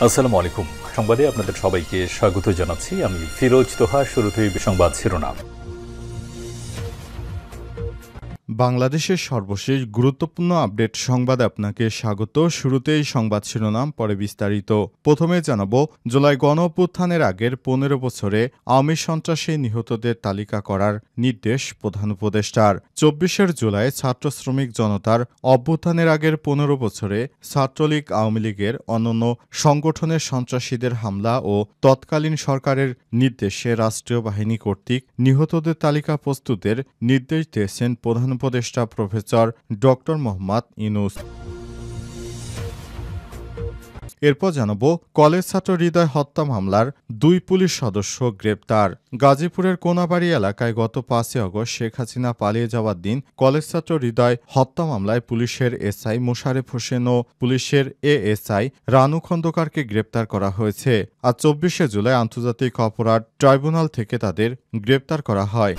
আসসালামু আলাইকুম। সংবাদে আপনাদের সবাইকে স্বাগত জানাচ্ছি। আমি ফিরোজ তোহা। শুরুতেই সংবাদ শিরোনাম। বাংলাদেশের সর্বশেষ গুরুত্বপূর্ণ আপডেট সংবাদে আপনাকে স্বাগত। শুরুতেই সংবাদ শিরোনাম, পরে বিস্তারিত। প্রথমে জানাবো, জুলাই গণঅভ্যুত্থানের আগের ১৫ বছরে আওয়ামী সন্ত্রাসে নিহতদের তালিকা করার নির্দেশ প্রধান উপদেষ্টার। ২৪ জুলাই ছাত্র শ্রমিক জনতার অভ্যুত্থানের আগের ১৫ বছরে ছাত্রলীগ, আওয়ামী লীগের অন্যান্য সংগঠনের সন্ত্রাসীদের হামলা ও তৎকালীন সরকারের নির্দেশে রাষ্ট্রীয় বাহিনী কর্তৃক নিহতদের তালিকা প্রস্তুতের নির্দেশ দিয়েছেন প্রধান উপদেষ্টা প্রফেসর ড. মোহাম্মদ ইউনূস। এরপর জানাবো, কলেজ ছাত্র হৃদয় হত্যা মামলার ২ পুলিশ সদস্য গ্রেপ্তার। গাজীপুরের কোনাবাড়ি এলাকায় গত ৫ আগস্ট শেখ হাসিনা পালিয়ে যাওয়ার দিন কলেজ ছাত্র হৃদয় হত্যা মামলায় পুলিশের এসআই মোশারেফ হোসেন ও পুলিশের এএসআই রানু খন্দকারকে গ্রেপ্তার করা হয়েছে। আর ২৪ জুলাই আন্তর্জাতিক অপরাধ ট্রাইব্যুনাল থেকে তাদের গ্রেপ্তার করা হয়।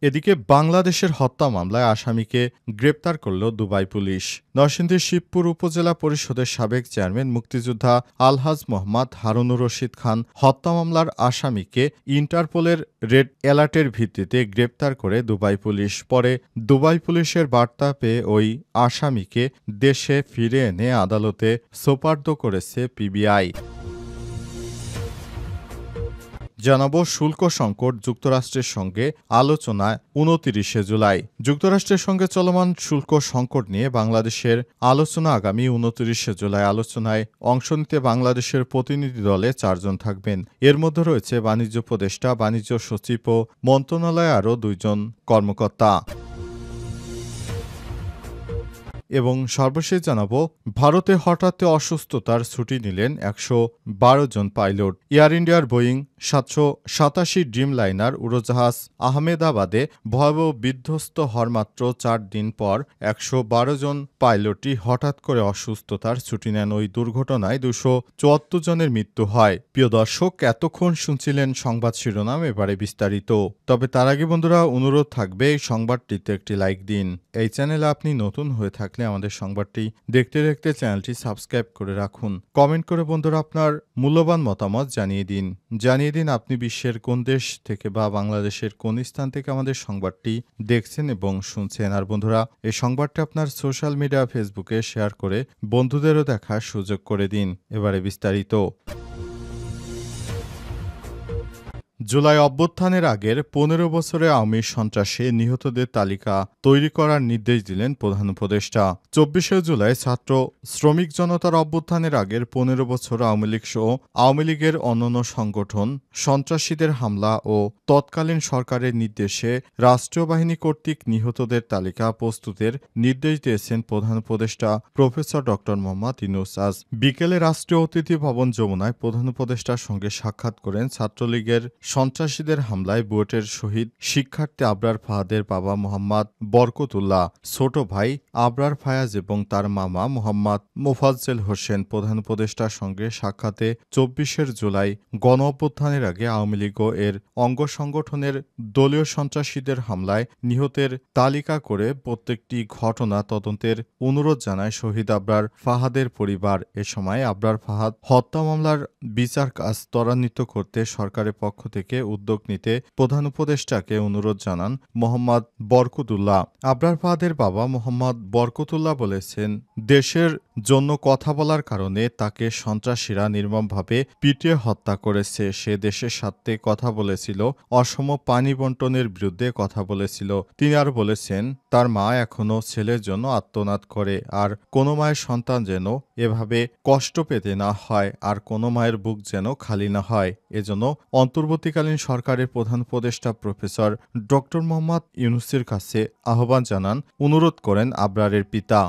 এদিকে বাংলাদেশের হত্যা মামলায় আসামিকে গ্রেপ্তার করল দুবাই পুলিশ। নরসিংদীর শিবপুর উপজেলা পরিষদের সাবেক চেয়ারম্যান মুক্তিযোদ্ধা আলহাজ মোহাম্মদ হারুনুর রশিদ খান হত্যা মামলার আসামিকে ইন্টারপোলের রেড অ্যালার্টের ভিত্তিতে গ্রেপ্তার করে দুবাই পুলিশ। পরে দুবাই পুলিশের বার্তা পেয়ে ওই আসামিকে দেশে ফিরে এনে আদালতে সোপর্দ করেছে পিবিআই। জানাবো, শুল্ক সংকট যুক্তরাষ্ট্রের সঙ্গে আলোচনায় ২৯ জুলাই। যুক্তরাষ্ট্রের সঙ্গে চলমান শুল্ক সংকট নিয়ে বাংলাদেশের আলোচনা আগামী ২৯ জুলাই। আলোচনায় অংশ নিতে বাংলাদেশের প্রতিনিধি দলে ৪ জন থাকবেন। এর মধ্যে রয়েছে বাণিজ্য উপদেষ্টা, বাণিজ্য সচিব ও মন্ত্রণালয়ে আরও ২ জন কর্মকর্তা। এবং সর্বশেষ জানাবো, ভারতে হঠাৎ অসুস্থতার ছুটি নিলেন ১১২ জন পাইলট। এয়ার ইন্ডিয়ার বোয়িং ৭৮৭ ড্রিম লাইনার উড়োজাহাজ আহমেদাবাদে ভয়াবহ বিধ্বস্ত হওয়ার মাত্র ৪ দিন পর ১১২ জন পাইলটই হঠাৎ করে অসুস্থতার ছুটি নেন। ওই দুর্ঘটনায় ২৭৪ জনের মৃত্যু হয়। প্রিয় দর্শক, এতক্ষণ শুনছিলেন সংবাদ শিরোনাম, এবারে বিস্তারিত। তবে তার আগে বন্ধুরা, অনুরোধ থাকবে এই সংবাদটিতে একটি লাইক দিন। এই চ্যানেলে আপনি নতুন হয়ে থাকলে আমাদের সংবাদটি দেখতে দেখতে চ্যানেলটি সাবস্ক্রাইব করে রাখুন। কমেন্ট করে বন্ধুরা আপনার মূল্যবান মতামত জানিয়ে দিন আপনি বিশ্বের কোন দেশ থেকে বা বাংলাদেশের কোন স্থান থেকে আমাদের সংবাদটি দেখছেন এবং শুনছেন। আর বন্ধুরা, এই সংবাদটি আপনার সোশ্যাল মিডিয়া ফেসবুকে শেয়ার করে বন্ধুদেরও দেখার সুযোগ করে দিন। এবারে বিস্তারিত। জুলাই অভ্যুত্থানের আগের ১৫ বছরে আওয়ামী সন্ত্রাসে নিহতদের তালিকা তৈরি করার নির্দেশ দিলেন প্রধান উপদেষ্টা। ২৪ জুলাই ছাত্র শ্রমিক জনতার অভ্যুত্থানের আগের ১৫ বছর আওয়ামী লীগ সহ আওয়ামী লীগের অন্যান্য সংগঠন সন্ত্রাসীদের হামলা ও তৎকালীন সরকারের নির্দেশে রাষ্ট্রীয় বাহিনী কর্তৃক নিহতদের তালিকা প্রস্তুতের নির্দেশ দিয়েছেন প্রধান উপদেষ্টা প্রফেসর ড. মোহাম্মদ ইউনূস। আজ বিকেলে রাষ্ট্রীয় অতিথি ভবন যমুনায় প্রধান উপদেষ্টার সঙ্গে সাক্ষাৎ করেন ছাত্রলীগের সন্ত্রাসীদের হামলায় বুয়েটের শহীদ শিক্ষার্থী আবরার ফাহাদের বাবা মোহাম্মদ বরকতুল্লাহ, ছোট ভাই আবরার ফায়াজ এবং তার মামা মোহাম্মদ মোফাজ্জেল হোসেন। প্রধান উপদেষ্টার সঙ্গে সাক্ষাতে ২৪ জুলাই গণঅভ্যুত্থানের আগে আওয়ামী লীগ ও এর অঙ্গ সংগঠনের দলীয় সন্ত্রাসীদের হামলায় নিহতের তালিকা করে প্রত্যেকটি ঘটনা তদন্তের অনুরোধ জানায় শহীদ আবরার ফাহাদের পরিবার। এ সময় আবরার ফাহাদ হত্যা মামলার বিচার কাজ ত্বরান্বিত করতে সরকারের পক্ষ থেকে উদ্যোগ নিতে প্রধান উপদেষ্টাকে অনুরোধ জানান মোহাম্মদ বরকতুল্লাহ। আবরার ফাহাদের বাবা মোহাম্মদ বরকতুল্লাহ বলেছেন, দেশের জন্য কথা বলার কারণে তাকে সন্ত্রাসীরা নির্মমভাবে পিটিয়ে হত্যা করেছে। সে দেশের স্বার্থে কথা বলেছিল, অসম পানি বন্টনের বিরুদ্ধে কথা বলেছিল। তিনি আর বলেছেন, তার মা এখনো ছেলের জন্য আর্তনাদ করে, আর কোনো মায়ের সন্তান যেন এভাবে কষ্ট পেতে না হয়, আর কোনো মায়ের বুক যেন খালি না হয়। এজন্য অন্তর্বর্তীকালীন সরকারের প্রধান উপদেষ্টা প্রফেসর ড. মোহাম্মদ ইউনূসের কাছে আহ্বান জানান, অনুরোধ করেন আবরারের পিতা।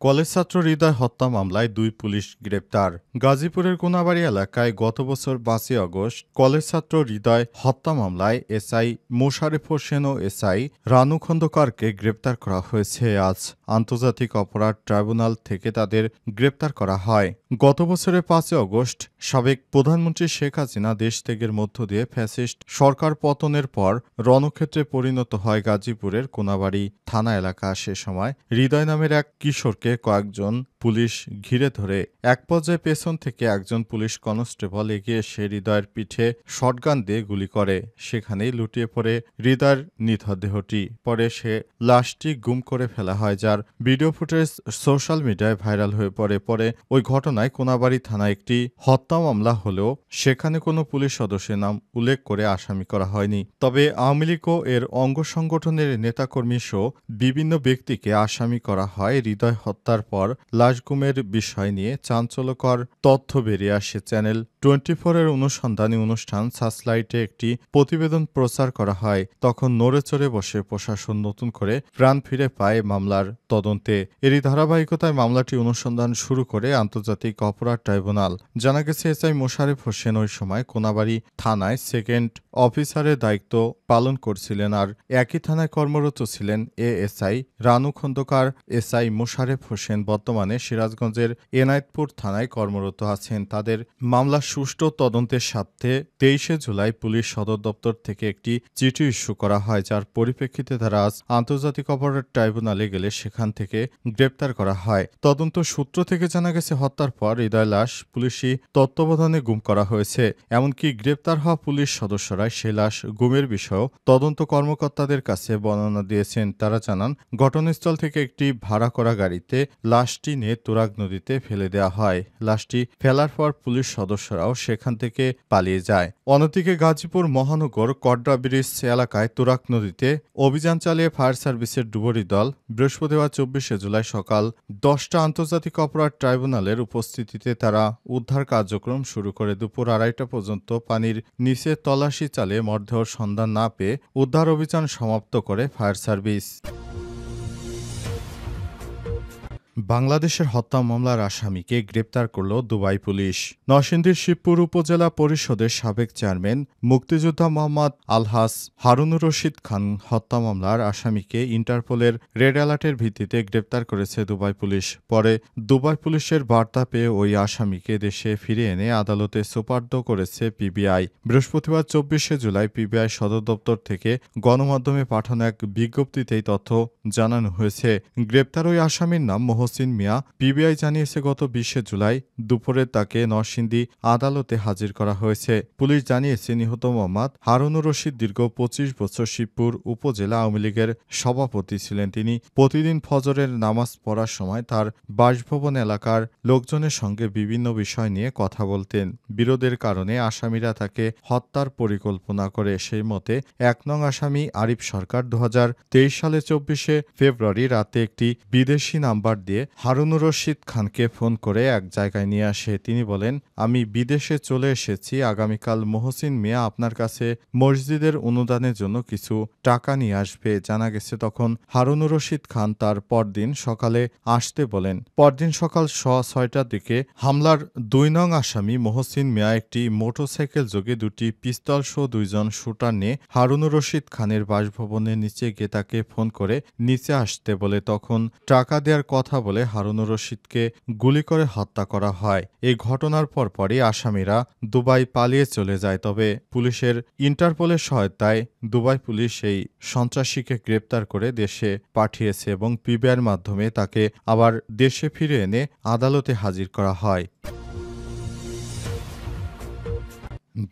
কলেজ ছাত্র হৃদয় হত্যা মামলায় ২ পুলিশ গ্রেপ্তার। গাজীপুরের কোনাবাড়ি এলাকায় গত বছর ৫ আগস্ট কলেজ ছাত্র হৃদয় হত্যা মামলায় এসআই মোশারেফ হোসেন ও এসআই রানু খন্দকারকে গ্রেপ্তার করা হয়েছে। আজ আন্তর্জাতিক অপরাধ ট্রাইব্যুনাল থেকে তাদের গ্রেপ্তার করা হয়। গত বছরের ৫ আগস্ট সাবেক প্রধানমন্ত্রী শেখ হাসিনা দেশ ত্যাগের মধ্য দিয়ে ফ্যাসিস্ট সরকার পতনের পর রণক্ষেত্রে পরিণত হয় গাজীপুরের কোনাবাড়ি থানা এলাকা। সে সময় হৃদয় নামের এক কিশোরকে কয়েকজন পুলিশ ঘিরে ধরে এক পর্যায়ে পেছন থেকে একজন পুলিশ কনস্টেবল এগিয়ে এসে হৃদয়ের পিঠে শটগান দিয়ে গুলি করে। সেখানেই লুটিয়ে পড়ে হৃদয়ের নিথর দেহটি। পরে সে লাশটি গুম করে ফেলা হয়, যার ভিডিও ফুটেজ সোশ্যাল মিডিয়ায় ভাইরাল হয়ে পড়ে। পরে ওই ঘটনায় কোনাবাড়ী থানায় একটি হত্যা মামলা হলেও সেখানে কোনো পুলিশ সদস্যের নাম উল্লেখ করে আসামি করা হয়নি। তবে আওয়ামী লীগ ও এর অঙ্গ সংগঠনের নেতাকর্মী সহ বিভিন্ন ব্যক্তিকে আসামি করা হয়। হৃদয় হত্যার পর লাশ গুমের বিষয় নিয়ে চাঞ্চল্যকর তথ্য বেরিয়ে আসে। চ্যানেল 24 এর অনুসন্ধানী অনুষ্ঠান সার্চলাইটে একটি প্রতিবেদন প্রচার করা হয়। তখন নড়েচড়ে বসে প্রশাসন নতুন করে প্রাণ ফিরে পায় মামলার তদন্তে। এরই ধারাবাহিকতায় মামলাটি অনুসন্ধান শুরু করে আন্তর্জাতিক অপরাধ ট্রাইব্যুনাল। জানা গেছে এসআই মোশারেফ হোসেন ওই সময় কোনাবাড়ী থানায় সেকেন্ড অফিসারের দায়িত্ব পালন করছিলেন, আর একই থানায় কর্মরত ছিলেন এএসআই রানু খন্দকার। এসআই মোশারেফ হোসেন বর্তমানে সিরাজগঞ্জের এনায়েতপুর থানায় কর্মরত আছেন। তাদের মামলা সুষ্ঠু তদন্তের স্বার্থে 23 জুলাই পুলিশ সদর দপ্তর থেকে একটি চিঠি ইস্যু করা হয়, যার পরিপ্রেক্ষিতে তারা আজ আন্তর্জাতিক অপরাধ ট্রাইব্যুনালে গেলে সেখান থেকে গ্রেপ্তার করা হয়। তদন্ত সূত্র থেকে জানা গেছে হত্যার পর হৃদয় লাশ পুলিশি তত্ত্বাবধানে গুম করা হয়েছে। এমনকি গ্রেপ্তার হওয়া পুলিশ সদস্যরাই সে লাশ গুমের বিষয়েও তদন্ত কর্মকর্তাদের কাছে বর্ণনা দিয়েছেন। তারা জানান, ঘটনাস্থল থেকে একটি ভাড়া করা গাড়িতে লাশটি নিয়ে তুরাগ নদীতে ফেলে দেওয়া হয়। লাশটি ফেলার পর পুলিশ সদস্যরাও সেখান থেকে পালিয়ে যায়। অন্যদিকে গাজীপুর মহানগর কড্ডা ব্রিজ এলাকায় তুরাগ নদীতে অভিযান চালিয়ে ফায়ার সার্ভিসের ডুবুরি দল বৃহস্পতিবার 24 জুলাই সকাল 10টা আন্তর্জাতিক অপরাধ ট্রাইব্যুনালের উপস্থিতিতে তারা উদ্ধার কার্যক্রম শুরু করে দুপুর 2:30 পর্যন্ত পানির নিচে তল্লাশি চালিয়ে মরদেহর সন্ধান না পেয়ে উদ্ধার অভিযান সমাপ্ত করে ফায়ার সার্ভিস। বাংলাদেশের হত্যা মামলার আসামিকে গ্রেপ্তার করল দুবাই পুলিশ। নরসিংদীর শিবপুর উপজেলা পরিষদের সাবেক চেয়ারম্যান মুক্তিযোদ্ধা মোহাম্মদ আলহাস হারুনুর রশিদ খান হত্যা মামলার আসামিকে ইন্টারপোলের রেড অ্যালার্টের ভিত্তিতে গ্রেপ্তার করেছে দুবাই পুলিশ। পরে দুবাই পুলিশের বার্তা পেয়ে ওই আসামিকে দেশে ফিরে এনে আদালতে সোপর্দ করেছে পিবিআই। বৃহস্পতিবার 24 জুলাই পিবিআই সদর দপ্তর থেকে গণমাধ্যমে পাঠানো এক বিজ্ঞপ্তিতেই তথ্য জানানো হয়েছে। গ্রেপ্তার ওই আসামির নাম মহসিন মিয়া। পিবিআই জানিয়েছে গত 20 জুলাই দুপুরে তাকে নরসিংদী আদালতে হাজির করা হয়েছে। পুলিশ জানিয়েছে নিহত মোহাম্মদ হারুনুর রশিদ দীর্ঘ 25 বছর শিবপুর উপজেলা আওয়ামী লীগের সভাপতি ছিলেন। তিনি প্রতিদিন ফজরের নামাজ পড়ার সময় তার বাসভবন এলাকার লোকজনের সঙ্গে বিভিন্ন বিষয় নিয়ে কথা বলতেন। বিরোধের কারণে আসামিরা তাকে হত্যার পরিকল্পনা করে। সেই মতে 1 নং আসামি আরিফ সরকার 2023 সালে 24 ফেব্রুয়ারি রাতে একটি বিদেশি নাম্বার দিয়ে হারুনুর রশিদ খানকে ফোন করে এক জায়গায় নিয়ে আসে। তিনি বলেন, আমি বিদেশে চলে এসেছি, আগামীকাল মহসিন মিয়া আপনার কাছে মসজিদের অনুদানের জন্য কিছু টাকা নিয়ে আসবে। জানা গেছে তখন হারুনুর রশিদ খান তার পরদিন সকালে আসতে বলেন। পরদিন সকাল 6:30টার দিকে হামলার 2 নং আসামি মহসিন মিয়া একটি মোটরসাইকেল যোগে 2টি পিস্তল সহ 2 জন শুটার নিয়ে হারুনুর রশিদ খানের বাসভবনের নিচে গিয়ে তাকে ফোন করে নিচে আসতে বলে। তখন টাকা দেওয়ার কথা বলে হারুনুর রশিদকে গুলি করে হত্যা করা হয়। এই ঘটনার পরপরই আসামিরা দুবাই পালিয়ে চলে যায়। তবে পুলিশের ইন্টারপোলের সহায়তায় দুবাই পুলিশ এই সন্ত্রাসীকে গ্রেপ্তার করে দেশে পাঠিয়েছে এবং পিবিআইয়ের মাধ্যমে তাকে আবার দেশে ফিরে এনে আদালতে হাজির করা হয়।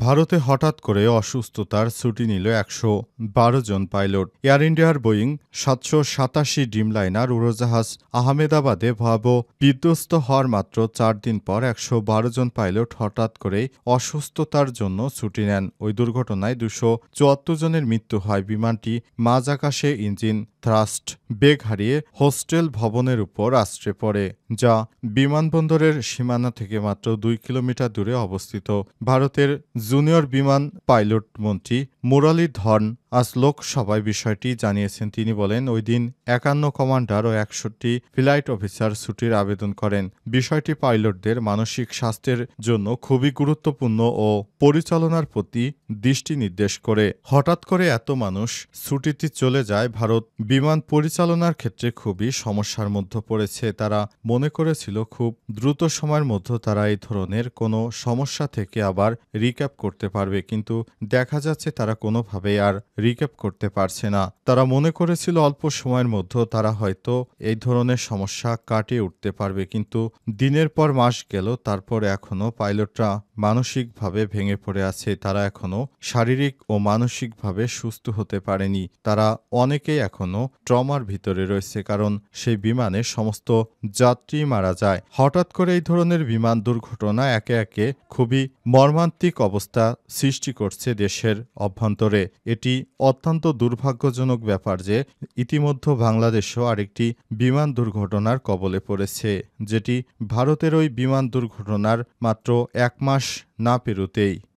ভারতে হঠাৎ করে অসুস্থতার ছুটি নিল 112 জন পাইলট। এয়ার ইন্ডিয়ার বোয়িং 787 ড্রিমলাইনার উড়োজাহাজ আহমেদাবাদে ভয়াবহ বিধ্বস্ত হওয়ার মাত্র 4 দিন পর 112 জন পাইলট হঠাৎ করেই অসুস্থতার জন্য ছুটি নেন। ওই দুর্ঘটনায় 274 জনের মৃত্যু হয়। বিমানটি মাঝ আকাশে ইঞ্জিন থ্রাস্ট বেগ হারিয়ে হোস্টেল ভবনের উপর আছড়ে পড়ে, যা বিমানবন্দরের সীমানা থেকে মাত্র 2 কিলোমিটার দূরে অবস্থিত। ভারতের জুনিয়র বিমান পাইলট মন্ত্রী মুরলীধরন আজ লোকসভায় বিষয়টি জানিয়েছেন। তিনি বলেন, ওই দিন 51 কমান্ডার ও 61 ফ্লাইট অফিসার ছুটির আবেদন করেন। বিষয়টি পাইলটদের মানসিক স্বাস্থ্যের জন্য খুবই গুরুত্বপূর্ণ ও পরিচালনার প্রতি দৃষ্টি নির্দেশ করে। হঠাৎ করে এত মানুষ ছুটিতে চলে যায়, ভারত বিমান পরিচালনার ক্ষেত্রে খুবই সমস্যার মধ্যে পড়েছে। তারা মনে করেছিল খুব দ্রুত সময়ের মধ্যে তারা এই ধরনের কোনো সমস্যা থেকে আবার রিক্যাপ করতে পারবে, কিন্তু দেখা যাচ্ছে তারা কোনোভাবেই আর রিক্যাপ করতে পারছে না। তারা মনে করেছিল অল্প সময়ের মধ্যে তারা হয়তো এই ধরনের সমস্যা কাটিয়ে উঠতে পারবে, কিন্তু দিনের পর মাস গেল, তারপর এখনও পাইলটরা মানসিকভাবে ভেঙে পড়ে আছে। তারা এখনও শারীরিক ও মানসিকভাবে সুস্থ হতে পারেনি। তারা অনেকেই এখনও ট্রমার ভিতরে রয়েছে, কারণ সেই বিমানে সমস্ত যাত্রী মারা যায়। হঠাৎ করে এই ধরনের বিমান দুর্ঘটনা একে একে খুবই মর্মান্তিক অবস্থা সৃষ্টি করছে দেশের অভ্যন্তরে। এটি অত্যন্ত দুর্ভাগ্যজনক ব্যাপার যে ইতিমধ্যে বাংলাদেশও আরেকটি বিমান দুর্ঘটনার কবলে পড়েছে, যেটি ভারতের ওই বিমান দুর্ঘটনার মাত্র 1 মাস না পেরোতেই।